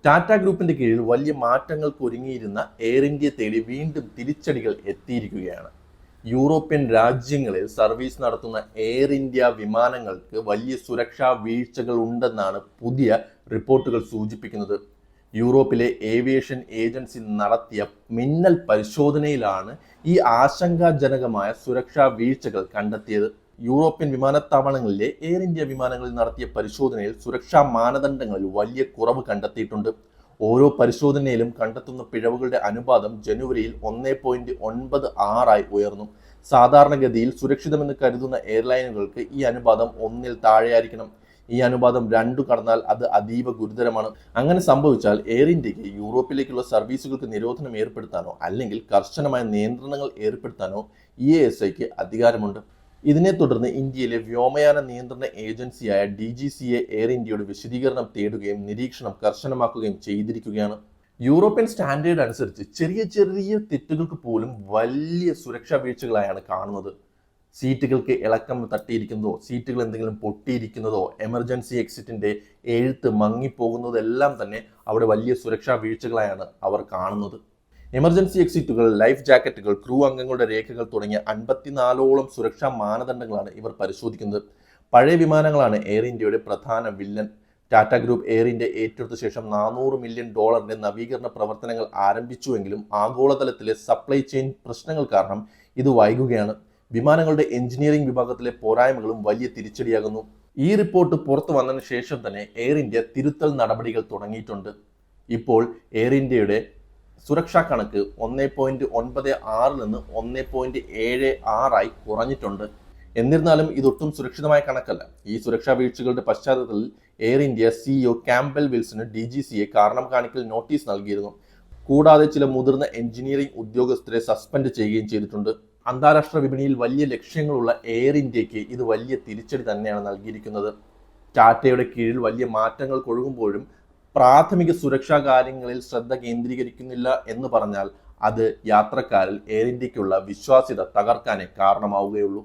ടാറ്റ ഗ്രൂപ്പിന്റെ കീഴിൽ വലിയ മാറ്റങ്ങൾക്ക് ഒരുങ്ങിയിരുന്ന എയർ ഇന്ത്യ തേടി വീണ്ടും തിരിച്ചടികൾ എത്തിയിരിക്കുകയാണ്. യൂറോപ്യൻ രാജ്യങ്ങളിൽ സർവീസ് നടത്തുന്ന എയർ ഇന്ത്യ വിമാനങ്ങൾക്ക് വലിയ സുരക്ഷാ വീഴ്ചകൾ ഉണ്ടെന്നാണ് പുതിയ റിപ്പോർട്ടുകൾ സൂചിപ്പിക്കുന്നത്. യൂറോപ്പിലെ ഏവിയേഷൻ ഏജൻസി നടത്തിയ മിന്നൽ പരിശോധനയിലാണ് ഈ ആശങ്കാജനകമായ സുരക്ഷാ വീഴ്ചകൾ കണ്ടെത്തിയത്. യൂറോപ്യൻ വിമാനത്താവളങ്ങളിലെ എയർ ഇന്ത്യ വിമാനങ്ങളിൽ നടത്തിയ പരിശോധനയിൽ സുരക്ഷാ മാനദണ്ഡങ്ങളിൽ വലിയ കുറവ് കണ്ടെത്തിയിട്ടുണ്ട്. ഓരോ പരിശോധനയിലും കണ്ടെത്തുന്ന പിഴവുകളുടെ അനുപാതം ജനുവരിയിൽ 1.96 ഉയർന്നു. സാധാരണഗതിയിൽ സുരക്ഷിതമെന്ന് കരുതുന്ന എയർലൈനുകൾക്ക് ഈ അനുപാതം 1-ൽ താഴെയായിരിക്കണം. ഈ അനുപാതം 2 കടന്നാൽ അത് അതീവ ഗുരുതരമാണ്. അങ്ങനെ സംഭവിച്ചാൽ എയർ ഇന്ത്യക്ക് യൂറോപ്പിലേക്കുള്ള സർവീസുകൾക്ക് നിരോധനം ഏർപ്പെടുത്താനോ അല്ലെങ്കിൽ കർശനമായ നിയന്ത്രണങ്ങൾ ഏർപ്പെടുത്താനോ EASAയ്ക്ക് അധികാരമുണ്ട്. ഇതിനെ തുടർന്ന് ഇന്ത്യയിലെ വ്യോമയാന നിയന്ത്രണ ഏജൻസിയായ DGCA എയർ ഇന്ത്യയുടെ വിശദീകരണം തേടുകയും നിരീക്ഷണം കർശനമാക്കുകയും ചെയ്തിരിക്കുകയാണ്. യൂറോപ്യൻ സ്റ്റാൻഡേർഡ് അനുസരിച്ച് ചെറിയ ചെറിയ തെറ്റുകൾക്ക് പോലും വലിയ സുരക്ഷാ വീഴ്ചകളായാണ് കാണുന്നത്. സീറ്റുകൾക്ക് ഇളക്കം തട്ടിയിരിക്കുന്നതോ, സീറ്റുകൾ എന്തെങ്കിലും പൊട്ടിയിരിക്കുന്നതോ, എമർജൻസി എക്സിറ്റിന്റെ എഴുത്ത് മങ്ങിപ്പോകുന്നതെല്ലാം തന്നെ അവിടെ വലിയ സുരക്ഷാ വീഴ്ചകളായാണ് അവർ കാണുന്നത്. എമർജൻസി എക്സിറ്റുകൾ, ലൈഫ് ജാക്കറ്റുകൾ, ക്രൂ അംഗങ്ങളുടെ രേഖകൾ തുടങ്ങിയ 54ഓളം സുരക്ഷാ മാനദണ്ഡങ്ങളാണ് ഇവർ പരിശോധിക്കുന്നത്. പഴയ വിമാനങ്ങളാണ് എയർ ഇന്ത്യയുടെ പ്രധാന villain. Tata group air India ഏറ്റെടുത്ത ശേഷം $400 മില്യൺ നവീകരണ പ്രവർത്തനങ്ങൾ ആരംഭിച്ചുവെങ്കിലും ആഗോളതലത്തിലെ സപ്ലൈ ചെയിൻ പ്രശ്നങ്ങൾ കാരണം ഇത് വൈകുകയാണ്. വിമാനങ്ങളുടെ എഞ്ചിനീയറിംഗ് വിഭാഗത്തിലെ പോരായ്മകളും വലിയ തിരിച്ചടിയാകുന്നു. ഈ റിപ്പോർട്ട് പുറത്തു വന്നതിന് ശേഷം തന്നെ എയർ ഇന്ത്യ തിരുത്തൽ നടപടികൾ തുടങ്ങിയിട്ടുണ്ട്. ഇപ്പോൾ എയർ ഇന്ത്യയുടെ സുരക്ഷാ കണക്ക് 1.96 നിന്ന് 1.76 കുറഞ്ഞിട്ടുണ്ട്. എന്നിരുന്നാലും ഇതൊട്ടും സുരക്ഷിതമായ കണക്കല്ല. ഈ സുരക്ഷാ വീഴ്ചകളുടെ പശ്ചാത്തലത്തിൽ എയർ ഇന്ത്യ CEO ക്യാമ്പബെൽ വിൽസന് DGCA കാരണം കാണിക്കൽ നോട്ടീസ് നൽകിയിരുന്നു. കൂടാതെ ചില മുതിർന്ന എഞ്ചിനീയറിംഗ് ഉദ്യോഗസ്ഥരെ സസ്പെൻഡ് ചെയ്യുകയും ചെയ്തിട്ടുണ്ട്. അന്താരാഷ്ട്ര വിപണിയിൽ വലിയ ലക്ഷ്യങ്ങളുള്ള എയർ ഇന്ത്യക്ക് ഇത് വലിയ തിരിച്ചടി തന്നെയാണ് നൽകിയിരിക്കുന്നത്. ടാറ്റയുടെ കീഴിൽ വലിയ മാറ്റങ്ങൾ കൊഴുകുമ്പോഴും പ്രാഥമിക സുരക്ഷാ കാര്യങ്ങളിൽ ശ്രദ്ധ കേന്ദ്രീകരിക്കുന്നില്ല എന്ന് പറഞ്ഞാൽ അത് യാത്രക്കാരിൽ എയർ ഇന്ത്യക്കുള്ള വിശ്വാസ്യത തകർക്കാനേ കാരണമാവുകയുള്ളൂ.